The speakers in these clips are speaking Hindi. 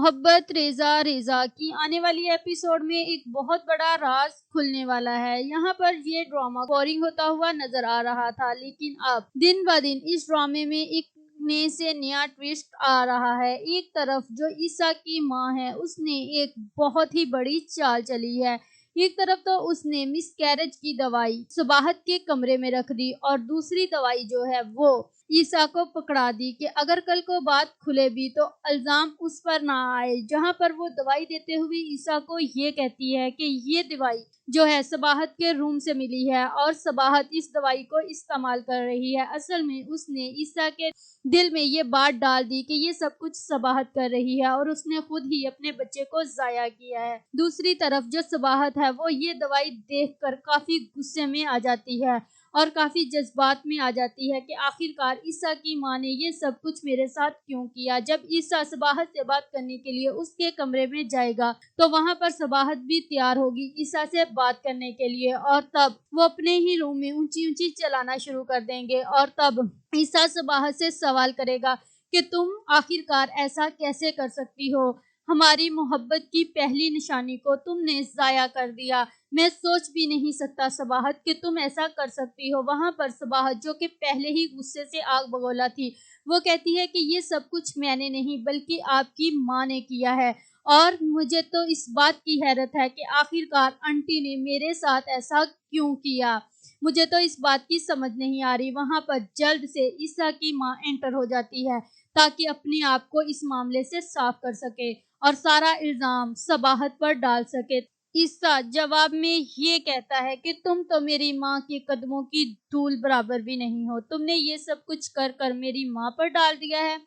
मोहब्बत रेज़ा रेज़ा की आने वाली एपिसोड में एक बहुत बड़ा राज खुलने वाला है। यहाँ पर ये ड्रामा बोरिंग होता हुआ नजर आ रहा था, लेकिन अब दिन ब दिन इस ड्रामे में एक नए से नया ट्विस्ट आ रहा है। एक तरफ जो ईसा की माँ है, उसने एक बहुत ही बड़ी चाल चली है। एक तरफ तो उसने मिसकैरेज की दवाई सुबाहत के कमरे में रख दी और दूसरी दवाई जो है वो ईसा को पकड़ा दी कि अगर कल को बात खुले भी तो इल्जाम उस पर ना आए। जहां पर वो दवाई देते हुए ईसा को ये कहती है कि ये दवाई जो है सबाहत के रूम से मिली है और सबाहत इस दवाई को इस्तेमाल कर रही है। असल में उसने ईसा के दिल में ये बात डाल दी कि ये सब कुछ सबाहत कर रही है और उसने खुद ही अपने बच्चे को जाया किया है। दूसरी तरफ जो सबाहत है वो ये दवाई देखकर काफी गुस्से में आ जाती है और काफी जज्बात में आ जाती है कि आखिरकार ईसा की माँ ने ये सब कुछ मेरे साथ क्यों किया। जब ईसा सबाहत से बात करने के लिए उसके कमरे में जाएगा तो वहां पर सबाहत भी तैयार होगी ईसा से बात करने के लिए और तब वो अपने ही रूम में ऊंची ऊंची चलाना शुरू कर देंगे और तब ईसा सबाहत से सवाल करेगा कि तुम आखिरकार ऐसा कैसे कर सकती हो, हमारी मोहब्बत की पहली निशानी को तुमने जाया कर दिया। मैं सोच भी नहीं सकता सबाहत कि तुम ऐसा कर सकती हो। वहां पर सबाहत जो कि पहले ही गुस्से से आग बगोला थी, वो कहती है कि ये सब कुछ मैंने नहीं बल्कि आपकी माँ ने किया है और मुझे तो इस बात की हैरत है कि आखिरकार आंटी ने मेरे साथ ऐसा क्यों किया। मुझे तो इस बात की समझ नहीं आ रही। वहां पर जल्द से ईसा की माँ एंटर हो जाती है ताकि अपने आप को इस मामले से साफ कर सके और सारा इल्जाम सबाहत पर डाल सके। ईसा जवाब में ये कहता है कि तुम तो मेरी माँ के कदमों की धूल बराबर भी नहीं हो, तुमने ये सब कुछ कर कर मेरी माँ पर डाल दिया है।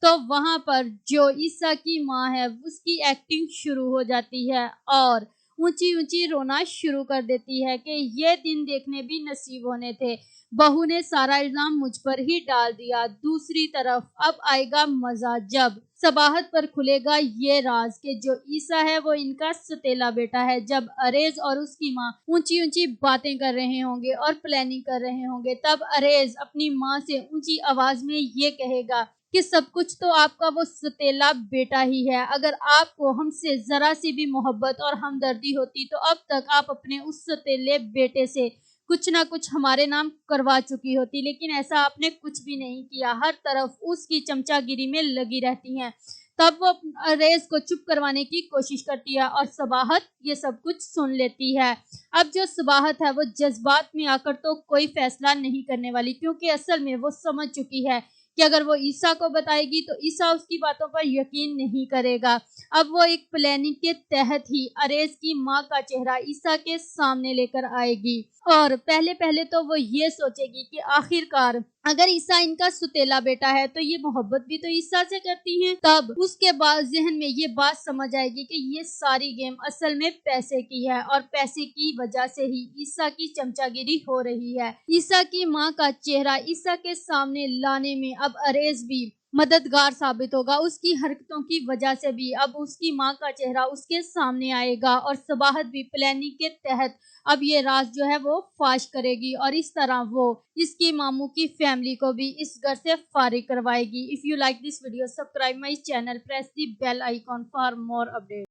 तो वहां पर जो ईसा की माँ है उसकी एक्टिंग शुरू हो जाती है और ऊंची ऊंची रोना शुरू कर देती है कि ये दिन देखने भी नसीब होने थे। बहू ने सारा इल्जाम मुझ पर ही डाल दिया। दूसरी तरफ अब आएगा मजा जब सबाहत पर खुलेगा ये राज कि जो ईसा है वो इनका सतेला बेटा है। जब अरेज और उसकी माँ ऊंची ऊंची बातें कर रहे होंगे और प्लानिंग कर रहे होंगे, तब अरेज अपनी माँ से ऊंची आवाज में ये कहेगा कि सब कुछ तो आपका वो सतेला बेटा ही है। अगर आपको हमसे जरा सी भी मोहब्बत और हमदर्दी होती तो अब तक आप अपने उस सतेले बेटे से कुछ ना कुछ हमारे नाम करवा चुकी होती, लेकिन ऐसा आपने कुछ भी नहीं किया। हर तरफ उसकी चमचागिरी में लगी रहती हैं। तब वो रेस को चुप करवाने की कोशिश करती है और सबाहत ये सब कुछ सुन लेती है। अब जो सबाहत है वो जज्बात में आकर तो कोई फैसला नहीं करने वाली, क्योंकि असल में वो समझ चुकी है कि अगर वो ईसा को बताएगी तो ईसा उसकी बातों पर यकीन नहीं करेगा। अब वो एक प्लानिंग के तहत ही अरेज की माँ का चेहरा ईसा के सामने लेकर आएगी और पहले पहले तो वो ये सोचेगी कि आखिरकार अगर ईसा इनका सुतेला बेटा है तो ये मोहब्बत भी तो ईसा से करती हैं। तब उसके बाद जहन में ये बात समझ आएगी कि ये सारी गेम असल में पैसे की है और पैसे की वजह से ही ईसा की चमचागिरी हो रही है। ईसा की माँ का चेहरा ईसा के सामने लाने में अब अरेज भी मददगार साबित होगा। उसकी हरकतों की वजह से भी अब उसकी माँ का चेहरा उसके सामने आएगा और सबाहत भी प्लानिंग के तहत अब ये राज जो है वो फाश करेगी और इस तरह वो इसकी मामू की फैमिली को भी इस घर से फारिग करवाएगी। If you like this video, subscribe my channel, press the bell icon for more update.